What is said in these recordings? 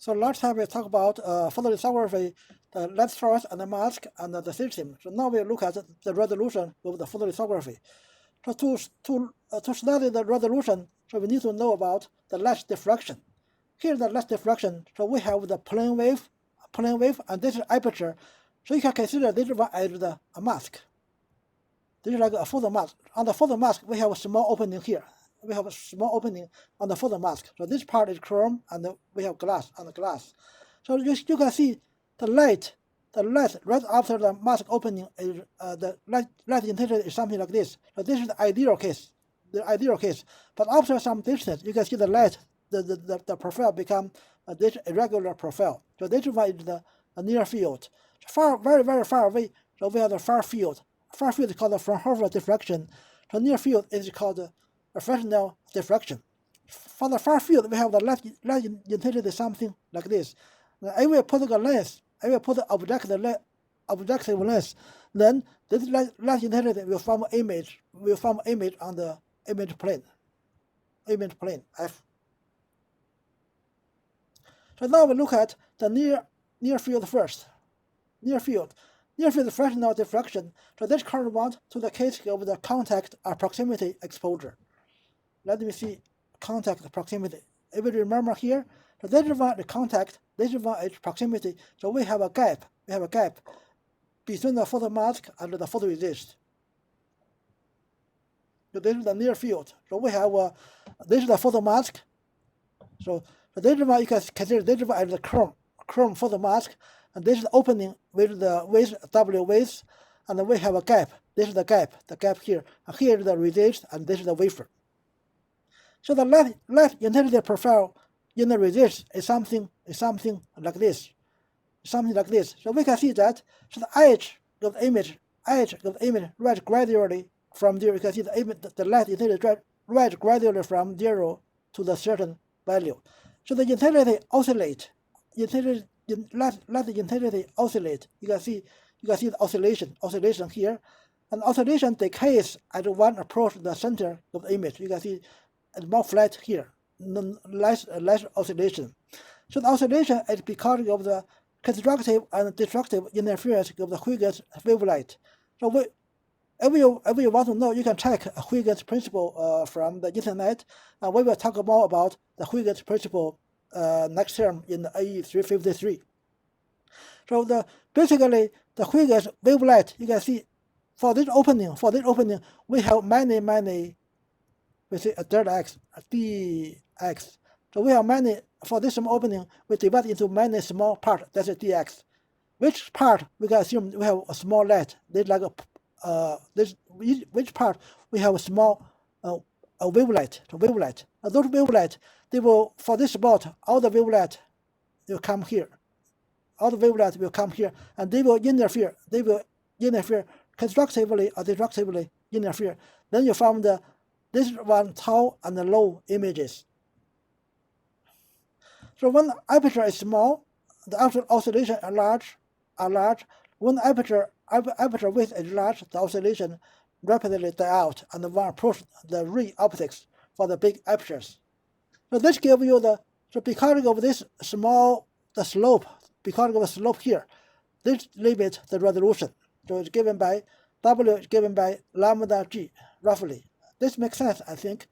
So last time we talked about photolithography, the light source and the mask and the system. So now we look at the resolution of the photolithography. So to study the resolution, so we need to know about the light diffraction. Here the light diffraction, so we have the plane wave, and this is aperture. So you can consider this one as a mask. This is like a photo mask. On the photo mask, we have a small opening here. We have a small opening on the photo mask. So this part is chrome, and we have glass on the glass. So you can see the light right after the mask opening is the light intensity is something like this. So this is the ideal case. But after some distance, you can see the light, the profile become this irregular profile. So this one is the near field. Very, very far away, so we have the far field. Far field is called the Fraunhofer diffraction. So near field is called the Fresnel diffraction. For the far field, we have the light intensity something like this. I will put a lens. I will put the objective lens. Then this light intensity will form image. On the image plane. F. So now we look at the near field first. Near field Fresnel diffraction. So this corresponds to the case of the contact or proximity exposure. Let me see contact proximity. If you remember here, so this one is contact, this one is proximity. So we have a gap. Between the photo mask and the photoresist. So this is the near field. So we have this is the photo mask. So this one you can consider this one as the chrome photo mask, and this is the opening with the width W width, and then we have a gap. This is the gap here. And here is the resist, and this is the wafer. So the light intensity profile in the resist is something like this. So we can see that so the edge of the image rise gradually from there. You can see the light intensity rise gradually from 0 to the certain value. So the intensity oscillate. Light intensity oscillate. You can see the oscillation here, and oscillation decays as one approaches the center of the image. You can see it's more flat here, less oscillation. So the oscillation is because of the constructive and destructive interference of the Huygens wavelength. So if you want to know, you can check Huygens principle from the internet, and we will talk more about the Huygens principle next term in the AE 353. So basically the Huygens wavelength, you can see for this opening we have many we say a delta x, a dx. So we have many, for this small opening, we divide into many small parts, that's a dx. Which part we can assume we have a small light, this like which part we have a small a wavelet. Those wavelets, they will, for this spot, all the wavelets will come here. And they will interfere. Constructively or destructively interfere. Then you form this one tall and low images. So when aperture is small, the actual oscillation are large. When aperture width is large, the oscillation rapidly die out, and one approach the Ray optics for the big apertures. So this gives you because of this slope here, this limits the resolution. So it's given by W is given by lambda G, roughly. This makes sense, I think.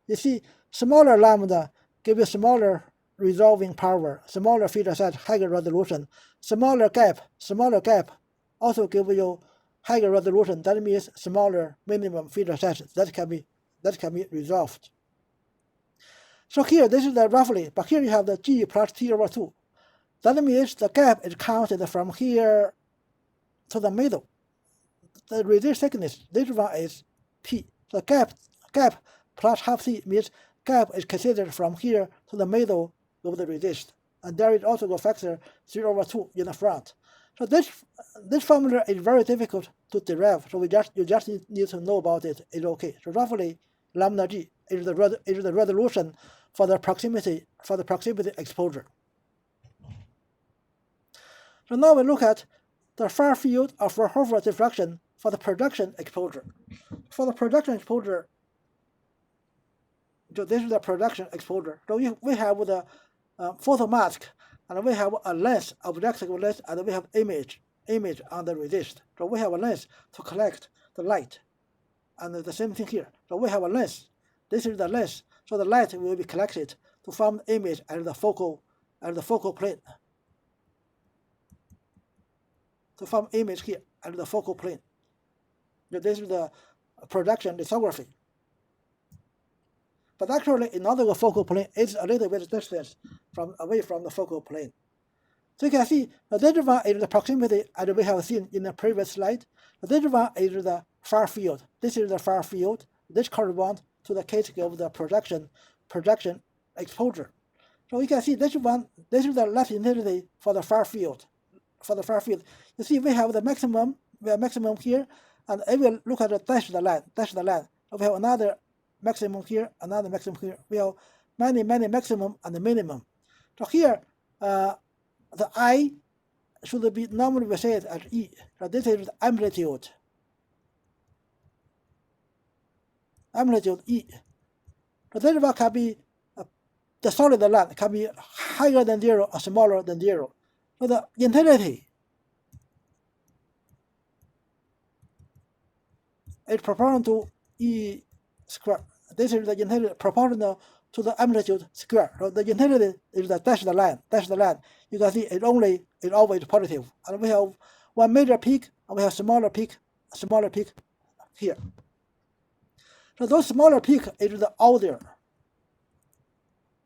You see, smaller lambda gives you smaller resolving power, smaller feature size, higher resolution. Smaller gap also gives you higher resolution. That means smaller minimum feature size that can be resolved. So here, this is the roughly, but here you have the G plus T over 2. That means the gap is counted from here to the middle. The resist thickness, this one is T. The gap plus half T means gap is considered from here to the middle of the resist. And there is also a factor 0 over 2 in the front. So this formula is very difficult to derive. So you just need to know about it. It's okay. So roughly lambda G is the resolution for the proximity exposure. So now we look at the far field of Fraunhofer diffraction for the projection exposure. For the projection exposure, so this is the projection exposure. So we have the photo mask, and we have a lens, objective lens, and we have image on the resist. So we have a lens to collect the light, and the same thing here. So we have a lens. This is the lens. So the light will be collected to form the image at the focal plane. To form image here at the focal plane. So this is the projection lithography. But actually, another focal plane is a little bit distance away from the focal plane. So you can see this one is the proximity as we have seen in the previous slide. This one is the far field. This is the far field. This corresponds to the case of the projection exposure. So you can see this is the light intensity for the far field. You see we have the maximum, here, and if we look at the dashed line, we have another maximum here, another maximum here. We have many maximum and minimum. So here, the I should be normally we say it as E. So this is the amplitude. Amplitude E. So this one can be the solid line can be higher than 0 or smaller than 0. So the intensity is proportional to E square. This is the intensity proportional to the amplitude square. So the intensity is the dashed line. You can see it always positive. And we have one major peak and we have smaller peak here. So those smaller peak is the order.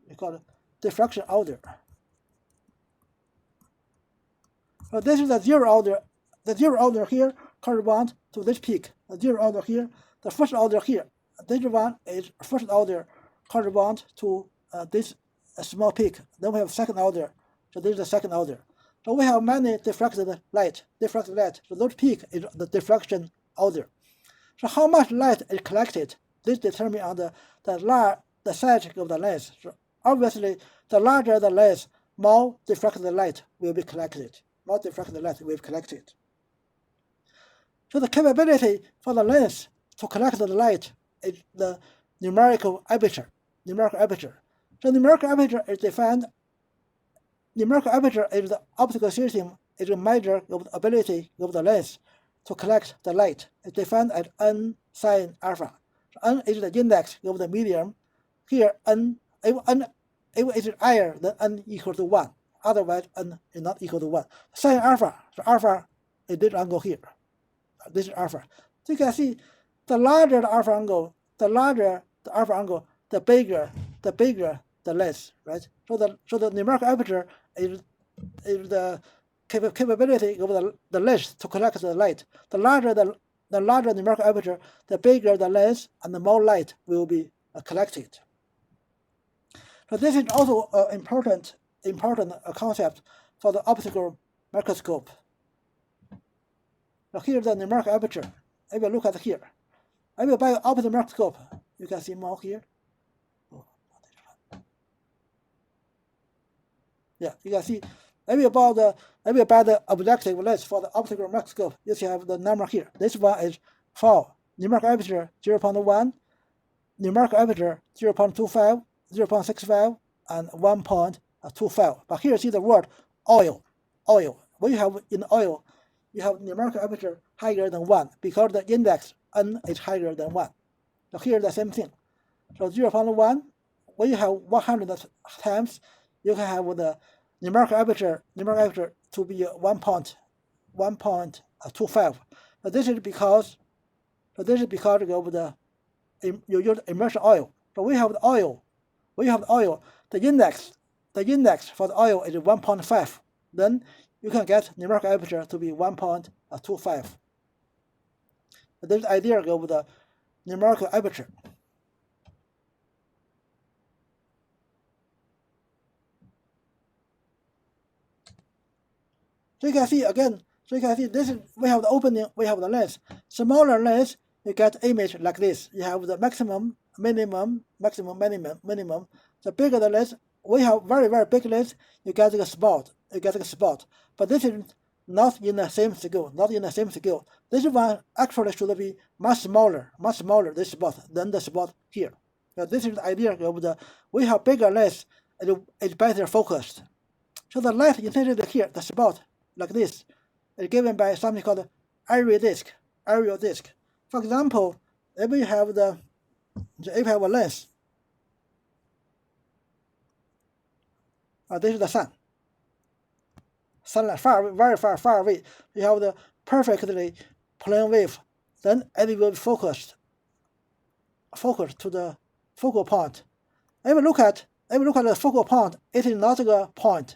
We call it diffraction order. So this is the zero order. The zero order here corresponds to this peak. The zero order here, the first order here. This one is first order corresponds to this small peak. Then we have second order. So this is the second order. So we have many diffracted light. So those peak is the diffraction order. So how much light is collected? This determines on the size of the lens. So obviously, the larger the lens, more diffracted light will be collected. So the capability for the lens to collect the light is the numerical aperture. So numerical aperture is defined. Numerical aperture is the optical system, is a measure of the ability of the lens to collect the light. It's defined as n sin alpha. So n is the index of the medium. Here if it is higher than n equal to 1. Otherwise n is not equal to 1. Sin alpha. So alpha is this angle here. This is alpha. So you can see the larger the alpha angle, the bigger the lens, right? So the numerical aperture is the capability of the lens to collect the light. The larger numerical aperture, the bigger the lens, and the more light will be collected. So this is also an important concept for the optical microscope. Now here's the numerical aperture. I will look at here. I will buy an optical microscope. You can see more here. Yeah, you can see. I will buy the objective lens for the optical microscope. You see, have the number here. This one is 4. Numerical aperture 0.1. Numerical aperture 0.25, 0.65, and 1.25. But here you see the word oil. When you have in oil, you have numerical aperture higher than 1 because the index n is higher than 1. So here the same thing. So 0.1, when you have 100 times, you can have the numerical aperture to be 1.25. But this is because of the you use immersion oil. So we have the oil. The index for the oil is 1.5. Then you can get numerical aperture to be 1.25. This is the idea of the numerical aperture. So you can see again. This is we have the opening, we have the lens. Smaller lens, you get image like this. You have the maximum, minimum. The bigger the lens, we have very big lens. You get a spot. But this is not in the same scale. This one actually should be much smaller. This spot than the spot here. So this is the idea of we have bigger lens. It's better focused. So the light intensity here, the spot like this, is given by something called area disk. For example, if you have a lens, this is the sunlight very far away. You have the perfectly plane wave, then it will be focused to the focal point. If you look at the focal point, it is not a point.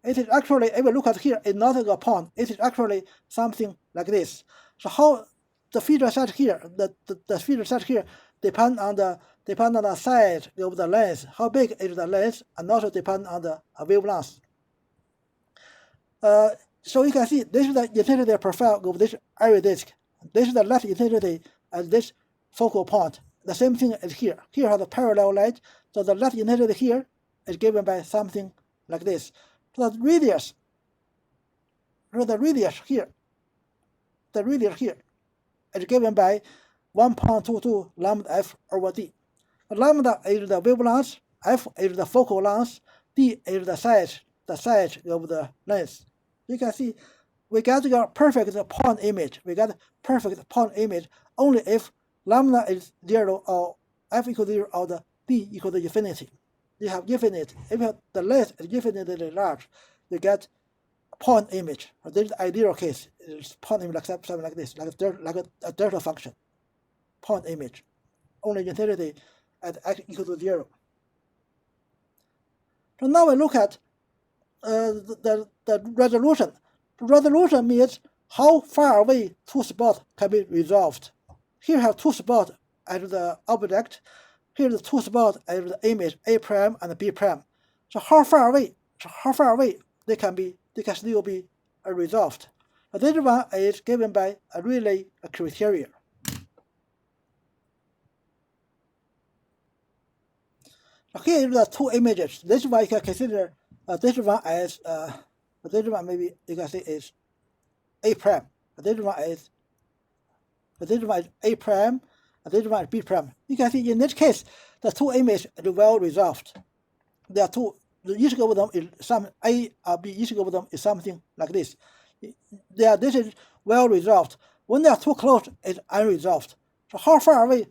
It is actually, if you look at here, it's not a point. It is actually something like this. So how the feature set here, the feature set here depend on the size of the lens, how big is the lens, and also depend on the wavelength. So you can see this is the intensity profile of this area disk. This is the light intensity at this focal point. The same thing is here. Here has the parallel light, so the light intensity here is given by something like this. So the radius here is given by 1.22 lambda f over d. Lambda is the wavelength, f is the focal length, d is the size of the lens. You can see we get a perfect point image. Only if lambda is 0 or f equals 0 or the d equals infinity. You have infinite. If the lens is infinitely large, you get point image. This is the ideal case. It's point image like something like this, like a delta function. Point image. Only infinity at x equal to 0. So now we look at the resolution. Resolution means how far away two spots can be resolved. Here have two spots as the object. Here the two spots as the image A prime and B prime. So how far away they can still be resolved. This one is given by a Rayleigh criteria. Here are the two images. This one you can consider this one as this one maybe you can say is A prime. This one is A prime, and this one is B prime. You can see in this case the two images are well resolved. There are two. Each of them is some A or B. Each of them is something like this. This is well resolved. When they are too close, it's unresolved. So how far away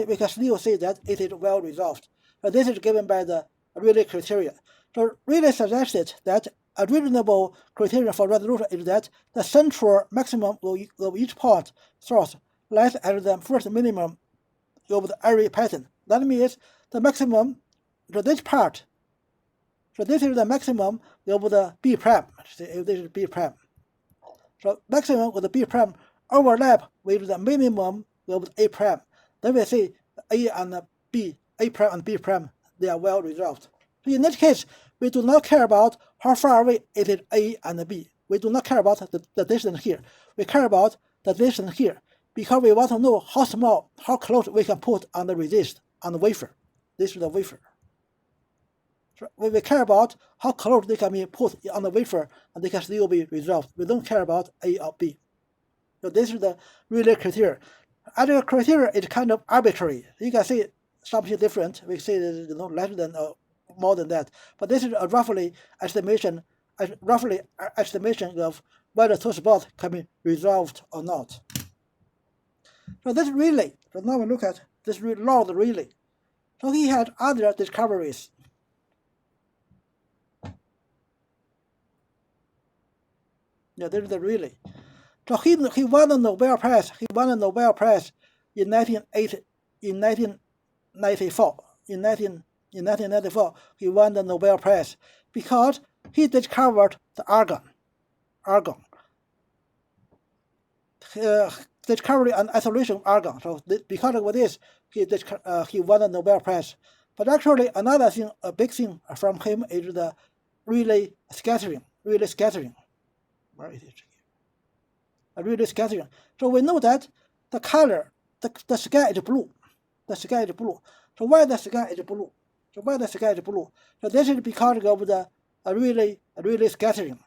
we can still say that it is well resolved. So this is given by the Rayleigh criteria. So Rayleigh suggested that a reasonable criterion for resolution is that the central maximum of each point source lies at the first minimum of the array pattern. That means the maximum to this part. So this is the maximum of the B prime. If this is B prime. So maximum of the B prime overlap with the minimum of the A prime. Then we say A and B, A prime and B prime, they are well resolved. So in this case, we do not care about how far away it is A and B. We do not care about the distance here. We care about the distance here because we want to know how small, how close we can put on the resist on the wafer. This is the wafer. So we care about how close they can be put on the wafer and they can still be resolved. We don't care about A or B. So this is the Rayleigh criteria. Other criteria is kind of arbitrary. You can see something different. We say less than or more than that. But this is a roughly estimation of whether two spots can be resolved or not. So this Rayleigh. So now we look at this Lord Rayleigh. So he had other discoveries. Yeah, there's the Rayleigh. So he won the Nobel Prize. He won the Nobel Prize in 1994. In 1994, he won the Nobel Prize because he discovered the argon. Discovery and isolation of argon. So because of this, he won the Nobel Prize. But actually, another thing, a big thing from him is the Rayleigh scattering. Where is it? Rayleigh scattering. So we know that the color, the sky is blue. The sky is blue. So why the sky is blue? So this is because of the Rayleigh scattering.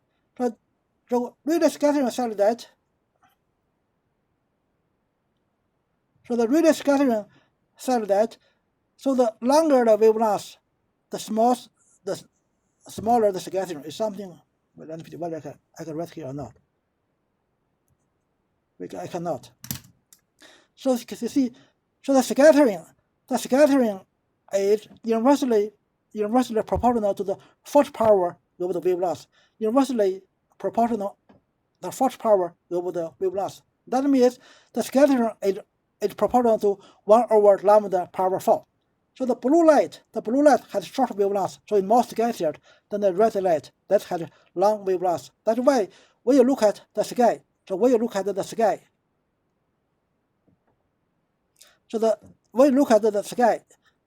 So Rayleigh scattering said that. So the Rayleigh scattering said that. So the longer the wavelength, the the smaller the scattering is something. Well, let me see whether I can write here or not. I cannot. So you see, so the scattering is universally proportional to the first power over the wave loss. Universally proportional the first power over the wave loss. That means the scattering is proportional to 1 over lambda power 4. So the blue light has short wave loss, so it's more scattered than the red light that has long wave loss. That's why when you look at the sky, when you look at the sky, the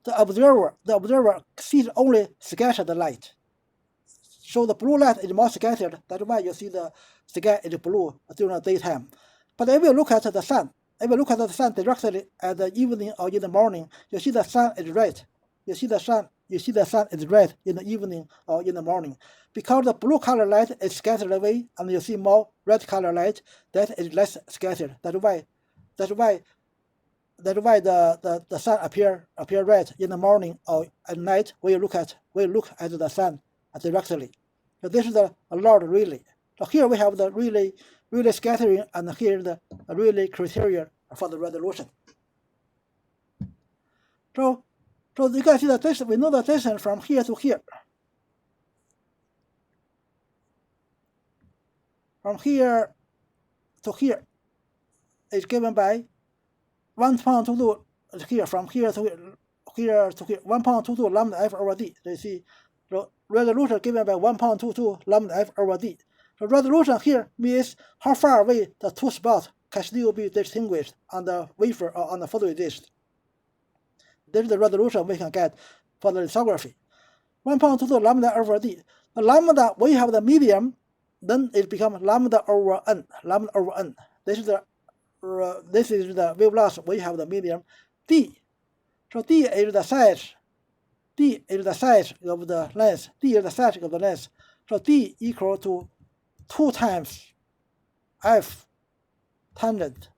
observer sees only scattered light. So the blue light is more scattered. That's why you see the sky is blue during the daytime. But if you look at the sun, directly at the evening or in the morning, you see the sun is red. You see the sun is red in the evening or in the morning, because the blue color light is scattered away, and you see more red color light that is less scattered. That's why the sun appear red in the morning or at night when you look at the sun directly. So this is the Lord Rayleigh. So here we have the Rayleigh scattering, and here the Rayleigh criteria for the resolution. So you can see that this, we know the distance from here to here. From here to here is given by 1.22 here, from here to here, 1.22 lambda f over d. You see, so resolution given by 1.22 lambda f over d. So resolution here means how far away the two spots can still be distinguished on the wafer or on the photoresist. This is the resolution we can get for the lithography. 1.22 lambda over d. The lambda, when you have the medium, then it becomes lambda over n. This is the wave loss when you have the medium d. So d is the size of the length. So d equal to 2 times f tangent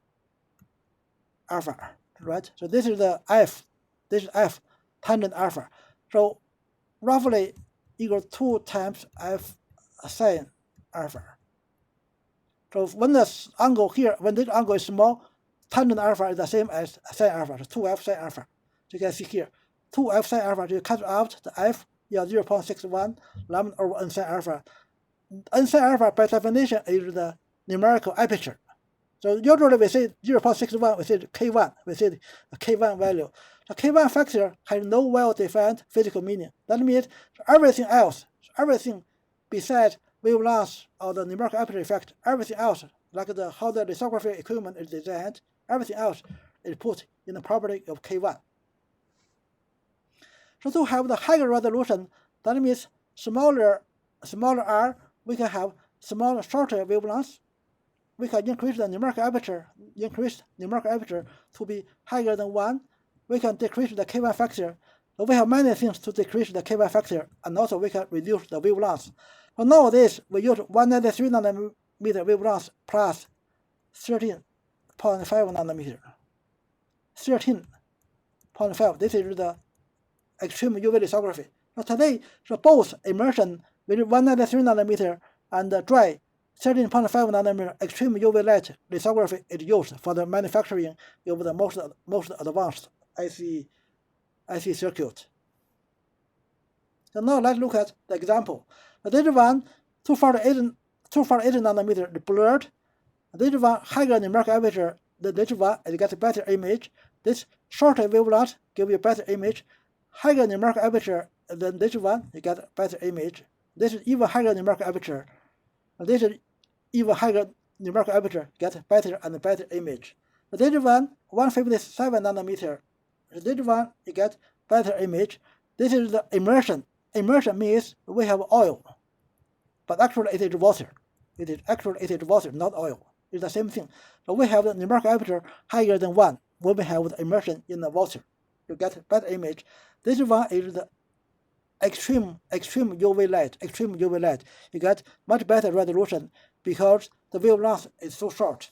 alpha, right? So this is the f. This is f tangent alpha. So roughly equal 2 times f sine alpha. So when this angle is small, tangent alpha is the same as sine alpha, so 2f sine alpha. So you can see here, 2f sine alpha, you cut out the f, you have 0.61 lambda over n sine alpha. N sine alpha by definition is the numerical aperture. So usually we say 0.61, we say K1, a K1 value. The K1 factor has no well-defined physical meaning. That means everything besides wave loss or the numerical aperture effect, everything else, like how the lithography equipment is designed, everything else is put in the property of K1. So to have the higher resolution, that means smaller r, we can have smaller, shorter wavelengths. We can increase the numerical aperture to be higher than 1. We can decrease the K1 factor. So we have many things to decrease the K1 factor, and also we can reduce the wavelength. So nowadays, we use 193 nanometer wavelength plus 13.5 nanometer. 13.5, this is the extreme UV lithography. So today, so both immersion with 193 nanometer and dry 13.5 nanometer extreme UV light lithography is used for the manufacturing of the most advanced IC circuit. So now let's look at the example. This one, 248 nanometer blurred. This one, higher numerical aperture. This one, it gets better image. This shorter wavelength gives you better image. Higher numerical aperture than this one, you get better image. This is even higher numerical aperture. This is even higher numerical aperture, get better and better image. This one, 157 nanometer. This one, you get better image. This is the immersion. Immersion means we have oil, but actually it is water. It is water, not oil. It's the same thing. So we have the numerical aperture higher than 1 when we have the immersion in the water. You get better image. This one is the extreme UV light. You get much better resolution because the wavelength is so short.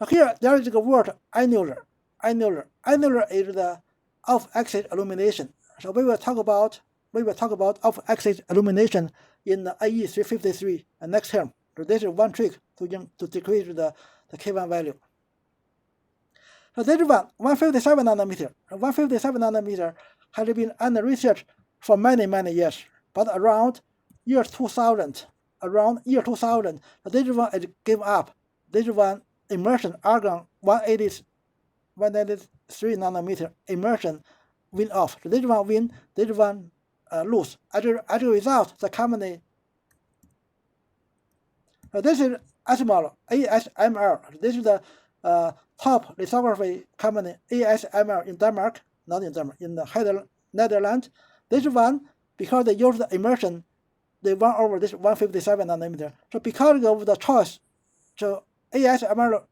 Now here there is the word annular. Annular is the off-axis illumination. So we will talk about we will talk about off-axis illumination in the IE 353 next term. So this is one trick to decrease the K1 value. So this one, 157 nanometer. 157 nanometer has been under research for many, many years. But around year 2000, this one is give up. This one immersion argon 183 nanometer immersion win off. So this one win, this one lose. As a result, the company. This is ASML. This is the top lithography company, ASML in Denmark, not in Denmark, in the Netherlands. This one, because they use the immersion, they won over this 157 nanometer. So because of the choice, so ASML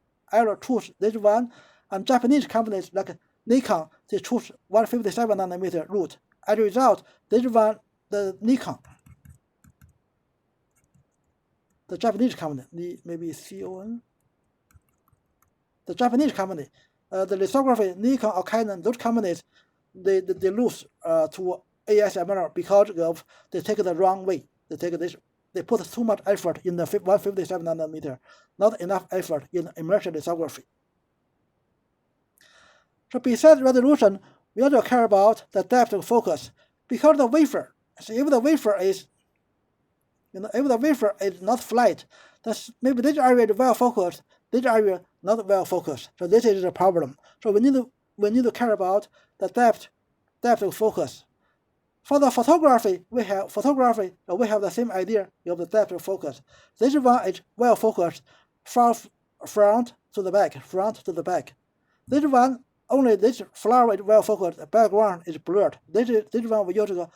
choose this one, and Japanese companies like Nikon, they choose 157 nanometer route. As a result, this one, the Nikon, the Japanese company, maybe CON, the Japanese company, the lithography, Nikon or Canon, those companies, they lose to ASML because of they take the wrong way. They put too much effort in the 157 nanometer, not enough effort in immersion lithography. So besides resolution, we also care about the depth of focus, because the wafer. So if the wafer is, if the wafer is not flat, that's maybe this area is well focused, this area not well focused. So this is the problem. So we need to care about the depth of focus. For the photography, we have the same idea of the depth of focus. This one is well focused from front to the back. This one, only this flower is well focused, the background is blurred. This one we use a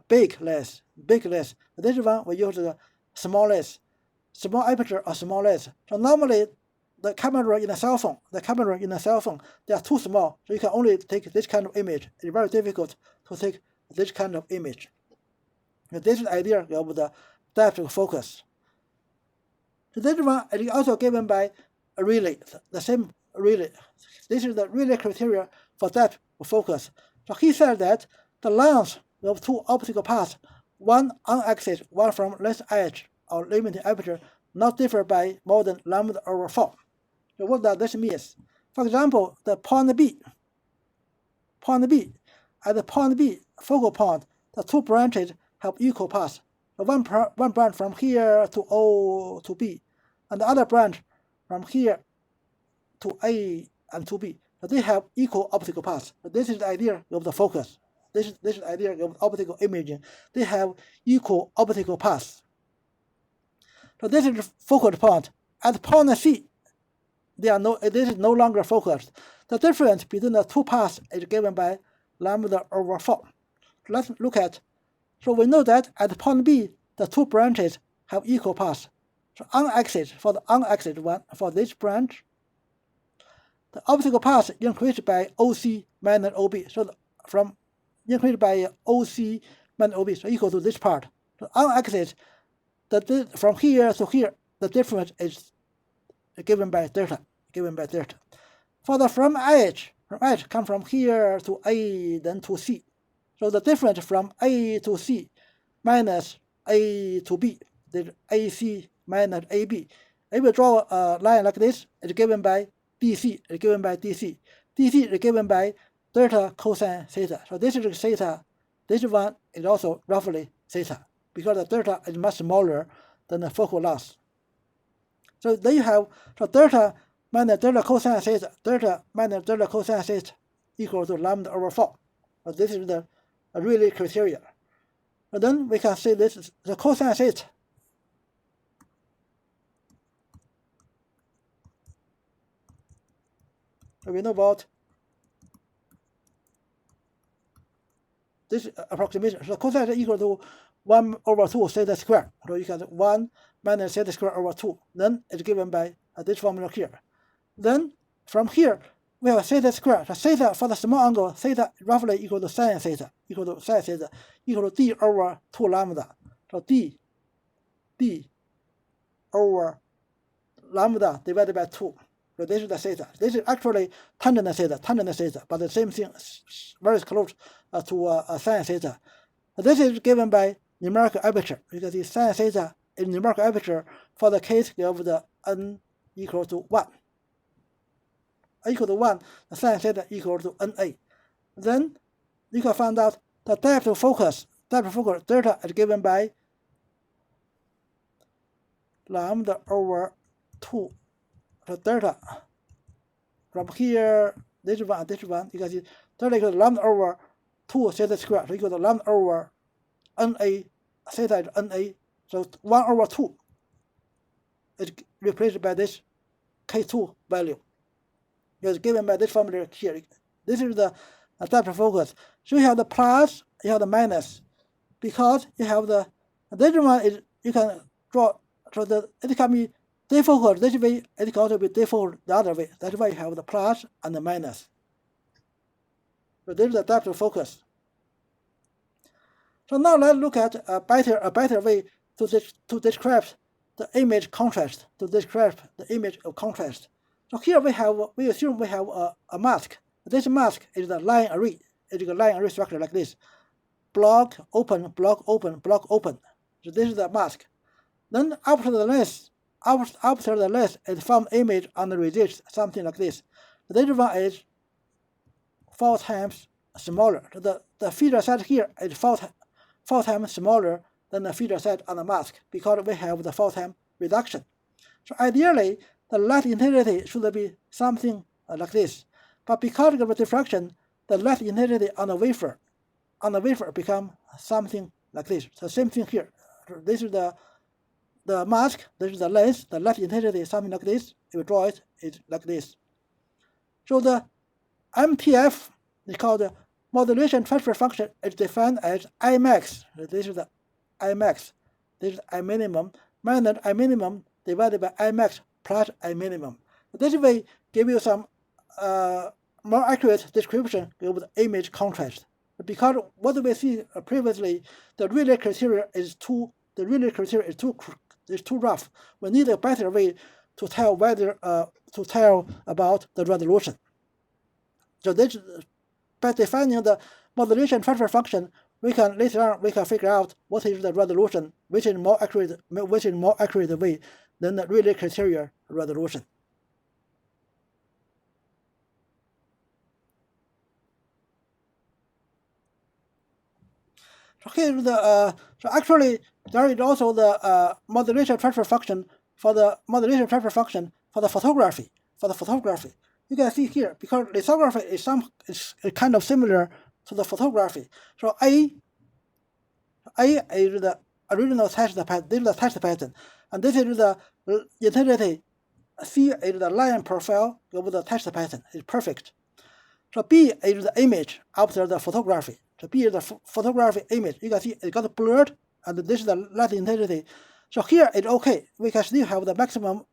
big lens. This one we use a small lens, small aperture or small lens. So normally the camera in a cell phone, they are too small, so you can only take this kind of image. It's very difficult to take this kind of image. And this is the idea of the depth of focus. So this one is also given by a Rayleigh, the same Rayleigh. This is the Rayleigh criteria for depth of focus. So he said that the length of two optical paths, one on axis, one from lens edge or limiting aperture, not differ by more than lambda over 4. So what does this mean? For example, the point B, at the point B, focal point, the two branches have equal paths. So one branch from here to O to B, and the other branch from here to A and to B. So they have equal optical paths. So this is the idea of the focus. This is the idea of optical imaging. They have equal optical paths. So this is the focal point. At point C, this is no longer focused. The difference between the two paths is given by lambda over 4. Let's look at. So we know that at point B, the two branches have equal paths. So on axis, for the on axis one, for this branch, the optical path increased by OC minus OB. So from increased by OC minus OB, so equal to this part. So on axis, from here to here, the difference is given by delta. For the from edge come from here to A, then to C. So the difference from A to C minus A to B, the AC minus AB. If we draw a line like this, it's given by DC. DC is given by delta cosine theta. So this is theta. This one is also roughly theta, because the delta is much smaller than the focal length. So then you have delta minus delta cosine theta, delta minus delta cosine theta equal to lambda over 4. So this is the Rayleigh criteria. And then we can say this is the cosine theta. So we know about this approximation. So cosine is equal to 1 over 2 theta square. So you can 1 minus theta square over 2. Then it's given by this formula here. Then from here, we have theta square. So theta for the small angle, theta roughly equal to sine theta, equal to d over 2 lambda. So d over lambda divided by 2. So this is the theta. This is actually tangent theta, but the same thing, very close to sine theta. This is given by numerical aperture. You can see sin theta is numerical aperture for the case of the n equal to 1. N equal to 1, the sin theta equal to NA. Then you can find out the depth of focus delta is given by lambda over 2. So delta from here, this one, you can see delta equals lambda over 2 theta squared, so equal to lambda over NA, theta is NA, so 1 over 2 is replaced by this K2 value. It is given by this formula here. This is the depth of focus. So you have the plus, you have the minus, because you have the, this one is, you can draw, so the, it can be defocused this way, it can also be defocused the other way. That's why you have the plus and the minus. So this is the depth of focus. So now let's look at a better way to describe the image contrast, to describe the image of contrast. So here we assume we have a mask. This mask is the line array. It is a line array structure like this. Block, open, block, open, block, open. So this is the mask. Then after the length is found image on the resist, something like this. This one is 4 times smaller. So the feature set here is 4 times smaller than the feature set on the mask because we have the 4 times reduction. So ideally, the light intensity should be something like this. But because of the diffraction, the light intensity on the wafer become something like this. So same thing here. This is the mask, this is the length, the light intensity is something like this. If you draw it, it's like this. So the MTF is called the modulation transfer function, is defined as Imax. This is the Imax. This is I minimum minus I minimum divided by Imax plus I minimum. This way give you some more accurate description of the image contrast. Because what we see previously, the relay criteria is too rough. We need a better way to tell about the resolution. So this, by defining the modulation transfer function, later on we can figure out what is the resolution, which is more accurate way than the relay criteria resolution. So here is the so actually there is also the modulation transfer function for the photography. You can see here because lithography is kind of similar to the photography. So A is the original test pattern. This is the test pattern, and this is the intensity. C is the line profile of the test pattern. It's perfect. So B is the image after the photography. So B is the photography image. You can see it got blurred, and this is the light intensity. So here it's okay. We can still have the maximum,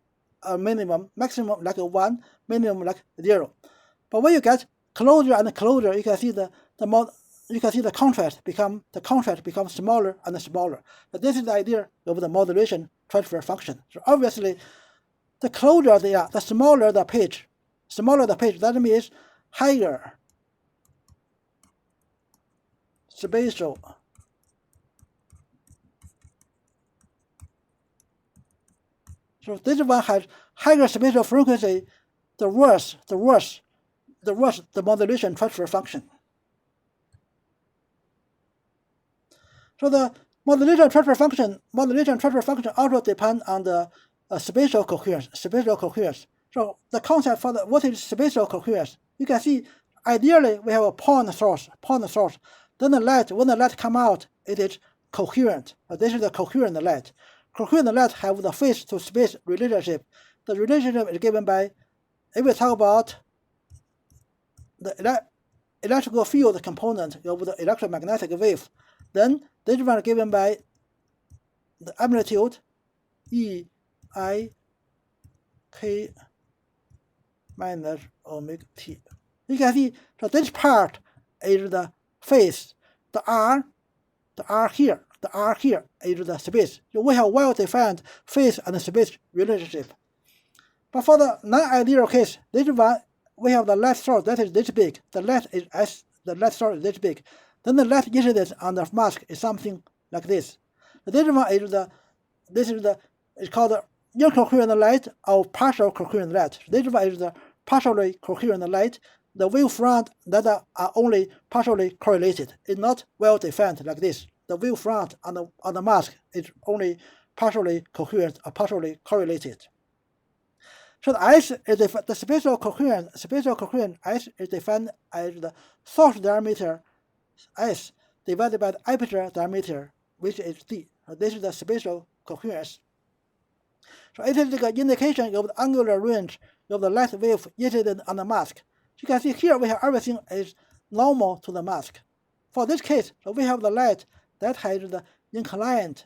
minimum like 1, minimum like 0. But when you get closer and closer, you can see the contrast becomes smaller and smaller. But this is the idea of the modulation transfer function. So obviously, the closer they are, the smaller the pitch. That means higher spatial so this one has higher spatial frequency, the worse the modulation transfer function. So the modulation transfer function also depends on the spatial coherence. So the concept for what is spatial coherence, you can see ideally we have a point source. Then when the light come out, it is coherent. This is the coherent light. Coherent light have the phase to space relationship. The relationship is given by, if we talk about the electrical field component of the electromagnetic wave, then this one is given by the amplitude E I K minus omega t. You can see, so this part is the phase. The R here is the space. So we have well-defined phase and space relationship. But for the non-ideal case, this one we have the light source that is this big. The light source is this big. then the light incidence on the mask is something like this. This one is called incoherent light or partial coherent light. This one is the partially coherent light. The wavefront that are only partially correlated is not well defined like this. The wavefront on the mask is only partially coherent or partially correlated. So the S is the spatial coherent S is defined as the source diameter S divided by the aperture diameter, which is D. So this is the spatial coherence. So it is an indication of the angular range of the light wave incident on the mask. You can see here we have everything is normal to the mask. For this case, so we have the light that has the inclined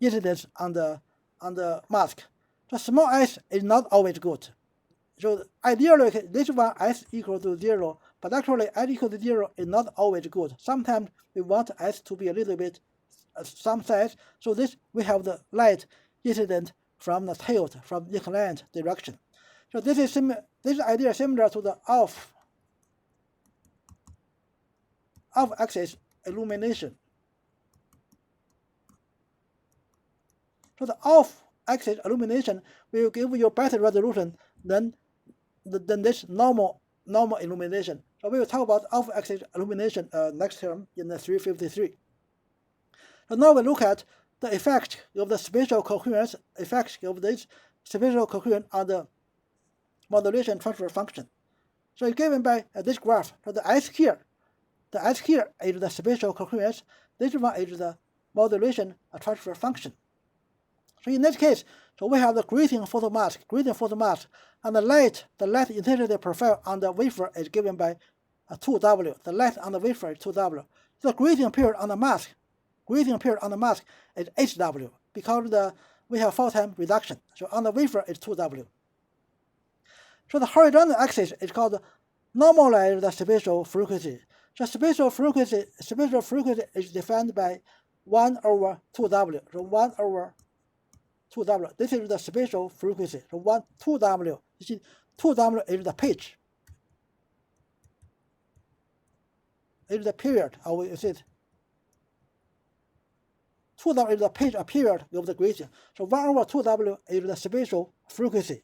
incidence on the mask. So small s is not always good. So ideally, this one s equal to 0, but actually s equal to 0 is not always good. Sometimes we want s to be a little bit some size. So this we have the light incident from the tilt, from inclined direction. So this idea similar to the off-axis illumination. So the off-axis illumination will give you better resolution than this normal illumination. So we will talk about off-axis illumination next term in the 353. So now we look at the effect of the spatial coherence, on the modulation transfer function. So it's given by this graph. So the S here is the spatial coherence. This one is the modulation transfer function. So in this case, so we have the grating photomask, and the light intensity profile on the wafer is given by 2W. The light on the wafer is 2W. The grating period on the mask is HW because we have photon reduction. So on the wafer is 2W. So the horizontal axis is called normalized spatial frequency. So spatial frequency is defined by 1 over 2W. So 1 over 2W. This is the spatial frequency. So 2W. You see, 2W is the pitch. Is the period. How is it? 2W is the pitch or period of the grating. So 1 over 2W is the spatial frequency.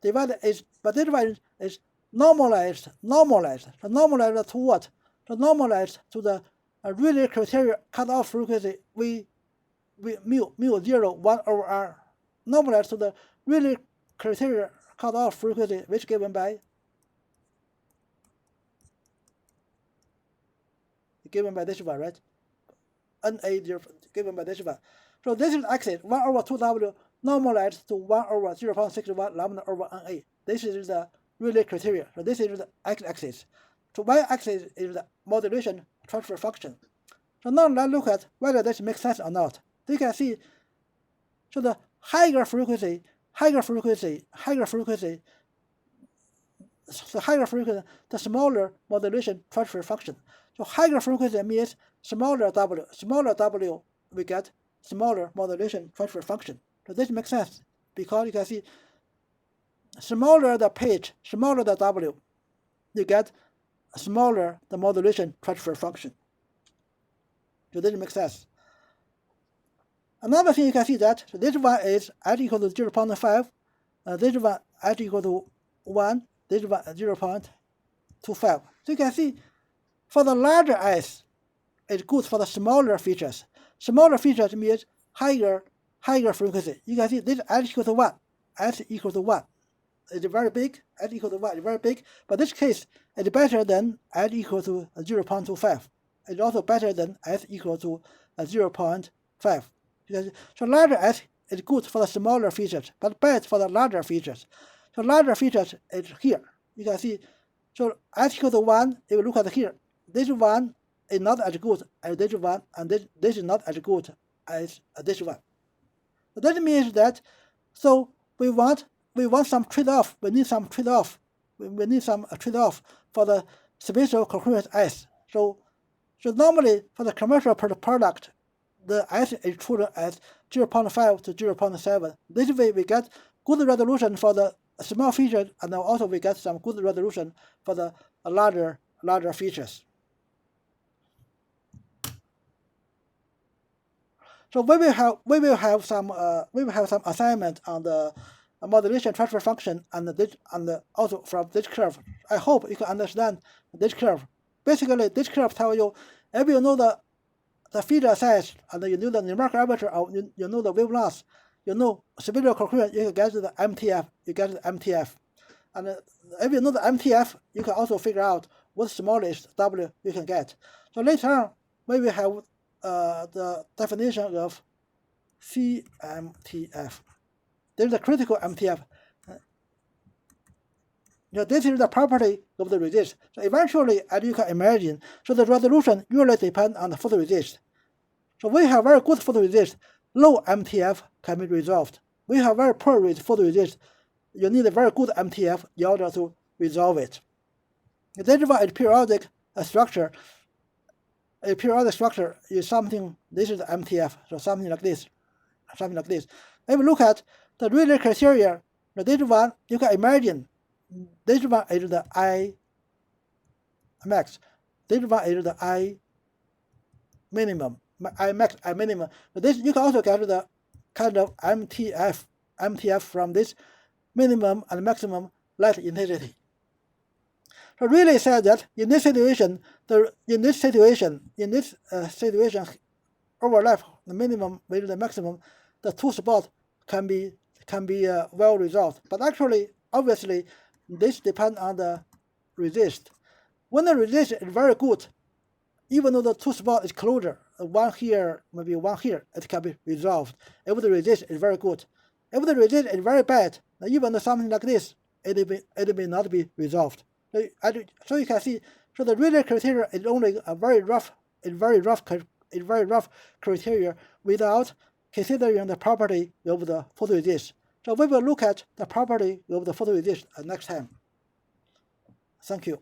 Divided is, but this one is normalized. So normalized to what? So normalized to the Rayleigh criteria cutoff frequency mu 0 1 over r. Normalized to the Rayleigh criteria cutoff frequency, which given by this one, right? NA given by this one. So this is axis 1 over 2W normalized to 1 over 0.61 lambda over NA. This is the Rayleigh criteria. So this is the x-axis. So y-axis is the modulation transfer function. So now let's look at whether this makes sense or not. So you can see, so the higher frequency, the smaller modulation transfer function. So higher frequency means smaller W, we get smaller modulation transfer function. So this makes sense because you can see smaller the pitch, smaller the W, you get smaller the modulation transfer function. So this makes sense. Another thing you can see that so this one is s equal to 0.5, this one s equal to 1, this one 0.25. So you can see for the larger s, it's good for the smaller features. Smaller features means higher frequency. You can see this s equal to 1. S equal to 1. It's very big. S equal to 1 is very big. But this case is better than s equal to 0.25. It's also better than s equal to 0.5. So larger s is good for the smaller features, but bad for the larger features. So larger features is here. You can see, so s equal to 1, if you look at here, this one is not as good as this one, and this is not as good as this one. So that means that, so we want some trade-off. We need some trade-off. We need some trade-off for the spatial coherence s. So normally for the commercial product, the s is chosen as 0.5 to 0.7. This way we get good resolution for the small features, and also we get some good resolution for the larger features. So we will have some assignment on the modulation transfer function and also from this curve. I hope you can understand this curve. Basically, this curve tells you if you know the feature size and you know the numerical aperture, or you know the wave loss, you know spatial coherence, you can get the MTF. You get the MTF, and if you know the MTF, you can also figure out what smallest W you can get. So later on, we will have the definition of CMTF. There is a critical MTF. This is the property of the resist. So eventually, as you can imagine, so the resolution usually depends on the photoresist. So we have very good photoresist, low MTF can be resolved. We have very poor photoresist. You need a very good MTF in order to resolve it. This is a periodic structure. A periodic structure is something. This is the MTF. So something like this. Something like this. If you look at the Rayleigh criteria, this one you can imagine. This one is the I max. This one is the I minimum. I max, I minimum. This you can also get the kind of MTF from this minimum and maximum light intensity. So Rayleigh said that in this situation, overlap the minimum with the maximum, the two spots can be well resolved. But actually, obviously, this depends on the resist. When the resist is very good, even though the two spots is closer, one here, maybe one here, it can be resolved. If the resist is very good. If the resist is very bad, even something like this, it may not be resolved. So you can see, so the Rayleigh criteria is only a very rough criteria without considering the property of the photoresist. So we will look at the property of the photoresist next time. Thank you.